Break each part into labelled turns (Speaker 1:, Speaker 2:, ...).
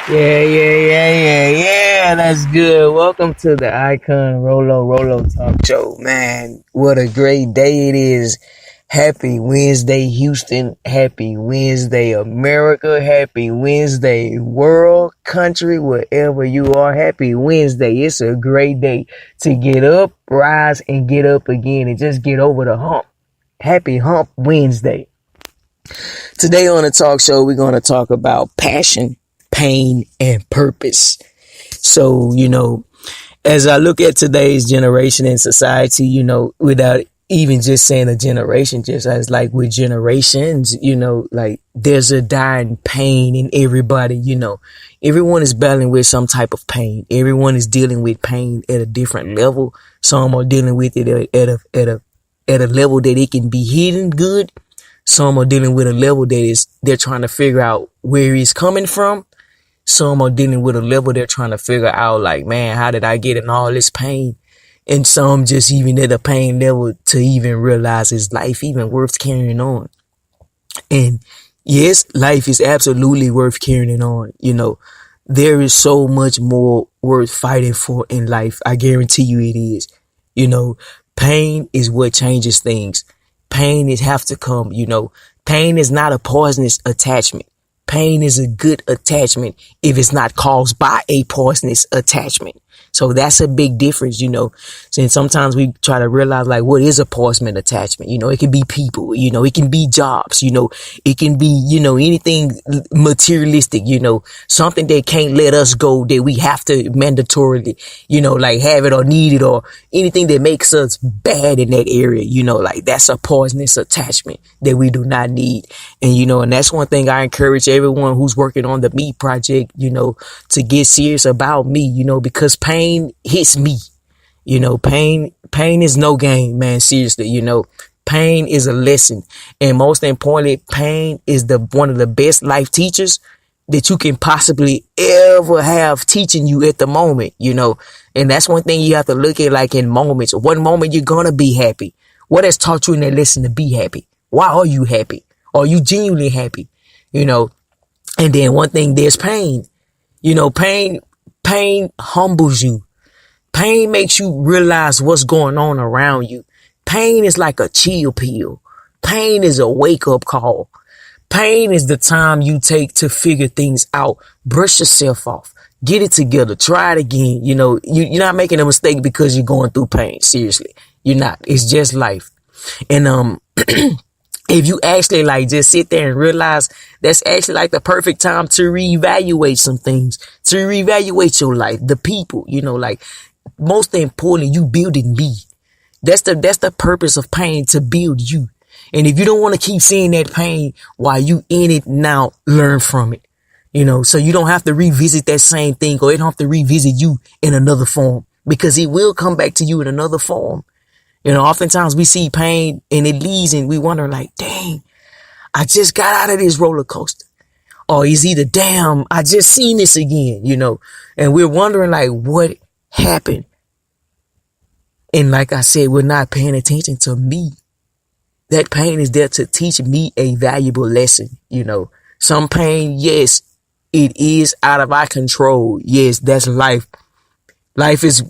Speaker 1: Yeah. That's good. Welcome to the Icon Rolo Talk Show, man. What a great day it is. Happy Wednesday, Houston. Happy Wednesday, America. Happy Wednesday, world, country, wherever you are. Happy Wednesday. It's a great day to get up, rise, and get up again and just get over the hump. Happy Hump Wednesday. Today on the talk show, we're going to talk about passion, pain, and purpose. So, as I look at today's generation and society, without even just saying a generation, just as like with generations, like there's a dying pain in everybody, everyone is battling with some type of pain. Everyone is dealing with pain at a different level. Some are dealing with it at a level that it can be hidden good. Some are dealing with a level they're trying to figure out where it's coming from. Some are dealing with a level they're trying to figure out, like, man, how did I get in all this pain? And some just even at a pain level to even realize is life even worth carrying on? And yes, life is absolutely worth carrying on. There is so much more worth fighting for in life. I guarantee you it is. Pain is what changes things. Pain is have to come, pain is not a poisonous attachment. Pain is a good attachment if it's not caused by a poisonous attachment. So that's a big difference, Since sometimes we try to realize like what is a poisonous attachment. It can be people, it can be jobs, it can be, anything materialistic, something that can't let us go that we have to mandatorily, like have it or need it or anything that makes us bad in that area, like that's a poisonous attachment that we do not need. And, and that's one thing I encourage everyone who's working on the Me Project, to get serious about me, because pain hits me, pain is no game, man. Seriously, pain is a lesson. And most importantly, pain is one of the best life teachers that you can possibly ever have teaching you at the moment, and that's one thing you have to look at, like in moments. One moment you're going to be happy. What has taught you in that lesson to be happy? Why are you happy? Are you genuinely happy? And then one thing, there's pain, pain humbles you. Pain makes you realize what's going on around you. Pain is like a chill pill. Pain is a wake up call. Pain is the time you take to figure things out. Brush yourself off. Get it together. Try it again. You're not making a mistake because you're going through pain. Seriously. You're not. It's just life. And, if you actually like just sit there and realize that's actually like the perfect time to reevaluate some things, to reevaluate your life, the people, like most importantly, you building me. That's the purpose of pain, to build you. And if you don't want to keep seeing that pain while you in it now, learn from it, so you don't have to revisit that same thing, or it don't have to revisit you in another form, because it will come back to you in another form. Oftentimes we see pain and it leaves and we wonder like, dang, I just got out of this roller coaster. Or it's either, damn, I just seen this again, and we're wondering like what happened. And like I said, we're not paying attention to me. That pain is there to teach me a valuable lesson. Some pain, yes, it is out of our control. Yes, that's life. Life is,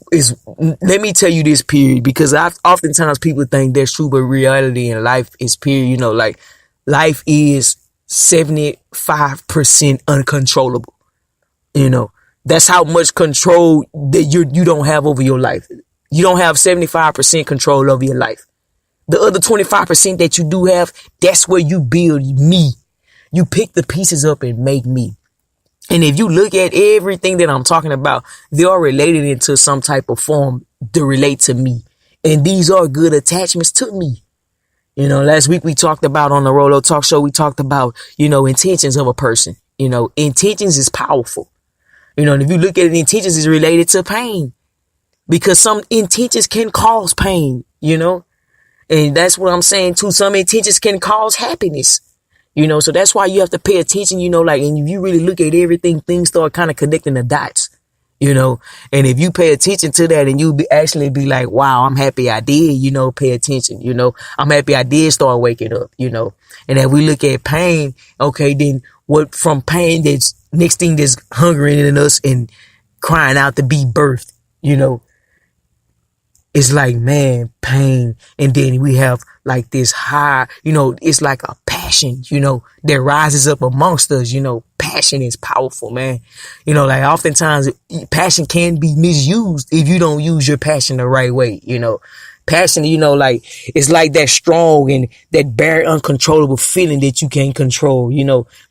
Speaker 1: let me tell you this, period, because oftentimes people think that's true, but reality in life is period. Like life is 75% uncontrollable. That's how much control that you don't have over your life. You don't have 75% control over your life. The other 25% that you do have, that's where you build me. You pick the pieces up and make me. And if you look at everything that I'm talking about, they are related into some type of form to relate to me. And these are good attachments to me. Last week we talked about on the Rolo Talk Show, we talked about, intentions of a person. Intentions is powerful. And if you look at it, intentions is related to pain, because some intentions can cause pain, and that's what I'm saying too. Some intentions can cause happiness. So that's why you have to pay attention, and if you really look at everything, things start kind of connecting the dots. And if you pay attention to that and actually be like, wow, I'm happy I did, pay attention, I'm happy I did start waking up, and if we look at pain, okay, then what from pain, that's next thing that's hungering in us and crying out to be birthed, it's like, man, pain. And then we have like this high, it's like a passion, that rises up amongst us. Passion is powerful, man. Like oftentimes passion can be misused if you don't use your passion the right way. Passion, like it's like that strong and that bare uncontrollable feeling that you can't control.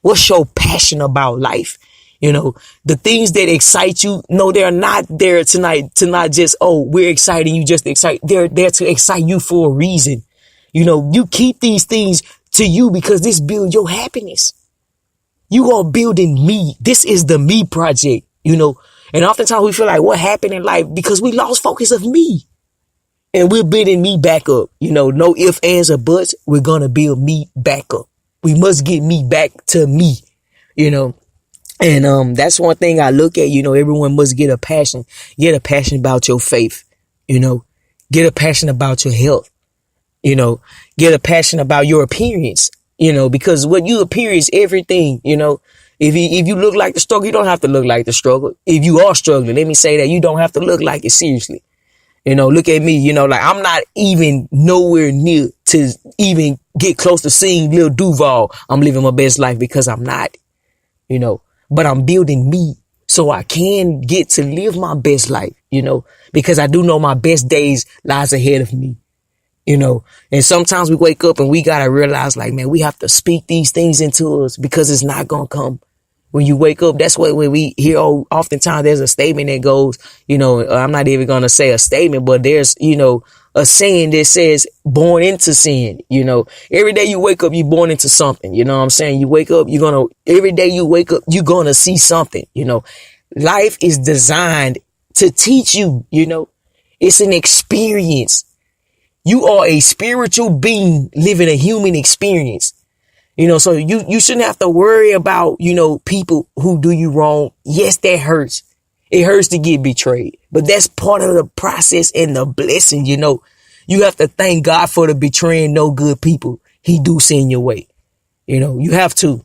Speaker 1: What's your passion about life? The things that excite you, no, they're not there tonight to not just, oh, we're exciting you just to excite. They're there to excite you for a reason. You keep these things to you because this builds your happiness. You are building me. This is the me project, and oftentimes we feel like what happened in life because we lost focus of me and we're building me back up. No ifs, ands, or buts. We're going to build me back up. We must get me back to me, And that's one thing I look at, everyone must get a passion about your faith, get a passion about your health, get a passion about your appearance, because what you appear is everything, if you look like the struggle, you don't have to look like the struggle. If you are struggling, let me say that you don't have to look like it seriously. Look at me, like I'm not even nowhere near to even get close to seeing Lil Duval. I'm living my best life because I'm not, but I'm building me so I can get to live my best life, because I do know my best days lies ahead of me, and sometimes we wake up and we got to realize like, man, we have to speak these things into us because it's not going to come. When you wake up, that's what when we hear, oftentimes there's a statement that goes, I'm not even going to say a statement, but there's, a saying that says born into sin. Every day you wake up, you're born into something. You know what I'm saying? You wake up, every day you wake up, you're going to see something. Life is designed to teach you, it's an experience. You are a spiritual being living a human experience. So you shouldn't have to worry about, people who do you wrong. Yes, that hurts. It hurts to get betrayed, but that's part of the process and the blessing. You have to thank God for the betraying no good people he do send your way. You have to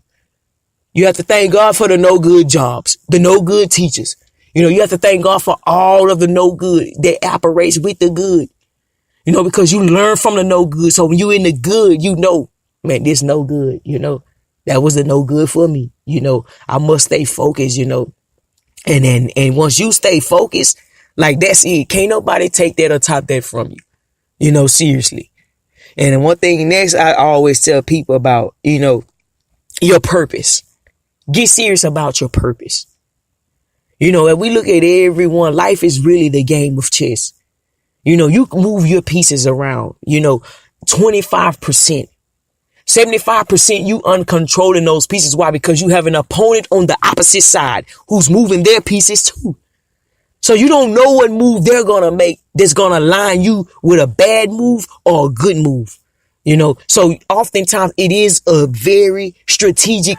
Speaker 1: thank God for the no good jobs, the no good teachers. You have to thank God for all of the no good that operates with the good, because you learn from the no good. So when you in the good, man, this no good, that was a no good for me. I must stay focused, and once you stay focused, like that's it. Can't nobody take that or top that from you, seriously. And then one thing next, I always tell people about, your purpose. Get serious about your purpose. If we look at everyone, life is really the game of chess. You can move your pieces around, 25%. 75% you uncontrolling those pieces. Why? Because you have an opponent on the opposite side who's moving their pieces too. So you don't know what move they're going to make that's going to line you with a bad move or a good move. So oftentimes it is a very strategic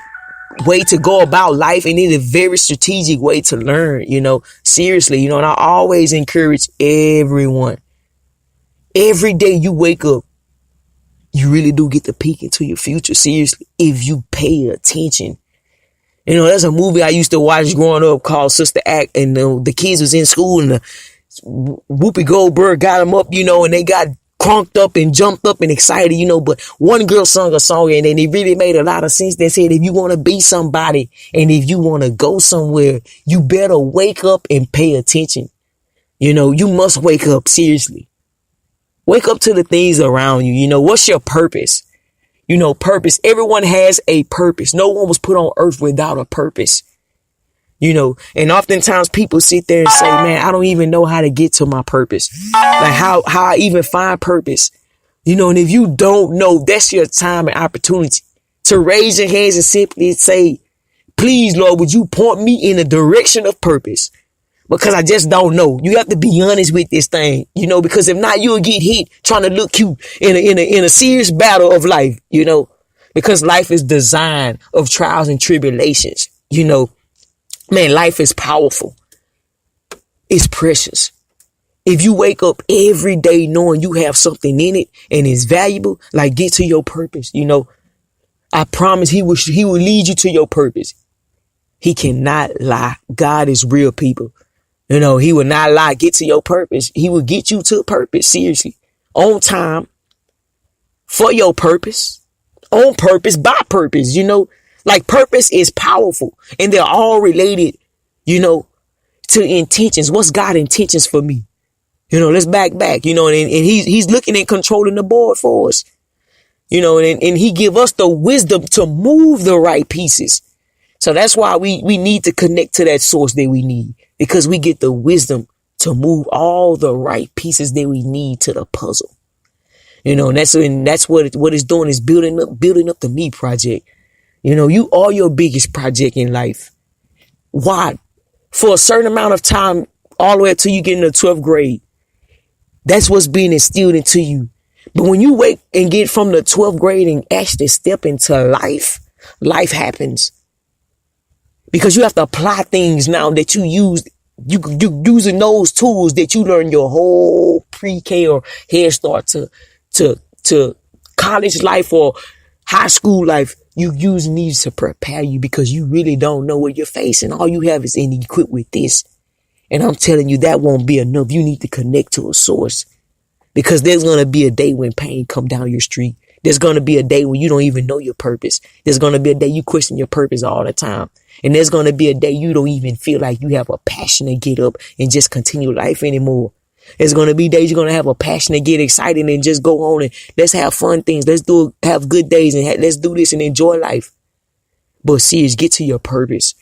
Speaker 1: way to go about life, and it is a very strategic way to learn, seriously, and I always encourage everyone. Every day you wake up, you really do get to peek into your future, seriously, if you pay attention. There's a movie I used to watch growing up called Sister Act, and the kids was in school, and Whoopi Goldberg got them up, and they got crunked up and jumped up and excited, but one girl sung a song, and then it really made a lot of sense. They said, if you want to be somebody and if you want to go somewhere, you better wake up and pay attention. You must wake up, seriously. Wake up to the things around you. What's your purpose? Purpose. Everyone has a purpose. No one was put on earth without a purpose. And oftentimes people sit there and say, man, I don't even know how to get to my purpose. Like how I even find purpose. And if you don't know, that's your time and opportunity to raise your hands and simply say, please, Lord, would you point me in the direction of purpose? Because I just don't know. You have to be honest with this thing, because if not, you'll get hit trying to look cute in a serious battle of life, because life is designed of trials and tribulations, man, life is powerful. is precious. If you wake up every day knowing you have something in it and it's valuable, like get to your purpose. I promise he will lead you to your purpose. He cannot lie. God is real, people. He will not lie. Get to your purpose. He will get you to purpose. Seriously. On time. For your purpose. On purpose. By purpose. Like purpose is powerful. And they're all related, to intentions. What's God's intentions for me? Let's back. And he's looking and controlling the board for us. And he give us the wisdom to move the right pieces. So that's why we need to connect to that source that we need, because we get the wisdom to move all the right pieces that we need to the puzzle. And that's what it's doing, is building up the me project. You are your biggest project in life. Why? For a certain amount of time, all the way up till you get in the 12th grade. That's what's being instilled into you. But when you wake and get from the 12th grade and actually step into life happens. Because you have to apply things now that you use. You using those tools that you learn your whole pre-K or head start to college life or high school life. You using these to prepare you, because you really don't know what you're facing. All you have is equipped with this. And I'm telling you, that won't be enough. You need to connect to a source, because there's going to be a day when pain come down your street. There's going to be a day when you don't even know your purpose. There's going to be a day you question your purpose all the time. And there's going to be a day you don't even feel like you have a passion to get up and just continue life anymore. There's going to be days you're going to have a passion to get excited and just go on and let's have fun things. Have good days and let's do this and enjoy life. But serious, get to your purpose.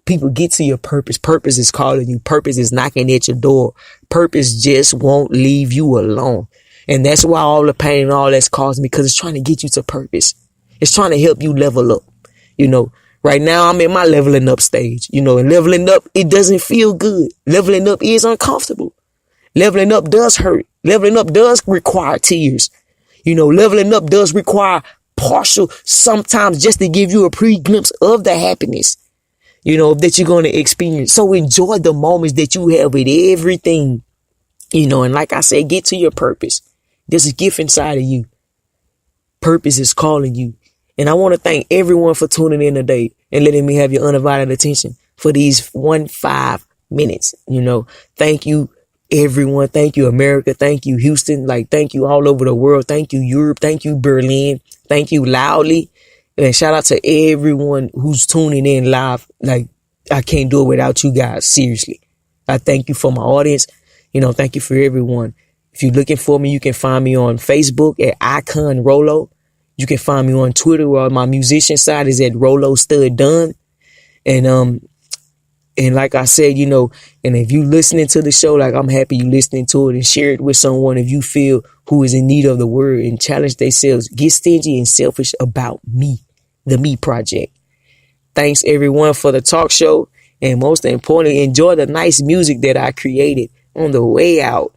Speaker 1: People, get to your purpose. Purpose is calling you. Purpose is knocking at your door. Purpose just won't leave you alone. And that's why all the pain and all that's causing, because it's trying to get you to purpose. It's trying to help you level up. Right now I'm in my leveling up stage, and leveling up, it doesn't feel good. Leveling up is uncomfortable. Leveling up does hurt. Leveling up does require tears. Leveling up does require partial, sometimes just to give you a pre-glimpse of the happiness, that you're going to experience. So enjoy the moments that you have with everything, and like I said, get to your purpose. There's a gift inside of you. Purpose is calling you. And I want to thank everyone for tuning in today and letting me have your undivided attention for these 5 minutes. Thank you, everyone. Thank you, America. Thank you, Houston. Thank you all over the world. Thank you, Europe. Thank you, Berlin. Thank you, loudly. And shout out to everyone who's tuning in live. I can't do it without you guys. Seriously. I thank you for my audience. Thank you for everyone. If you're looking for me, you can find me on Facebook at Icon Rolo. You can find me on Twitter, where my musician side is at Rolo Stud Dunn. And like I said, and if you listening to the show, I'm happy you listening to it, and share it with someone if you feel who is in need of the word, and challenge themselves. Get stingy and selfish about me, the Me Project. Thanks everyone for the talk show. And most importantly, enjoy the nice music that I created on the way out.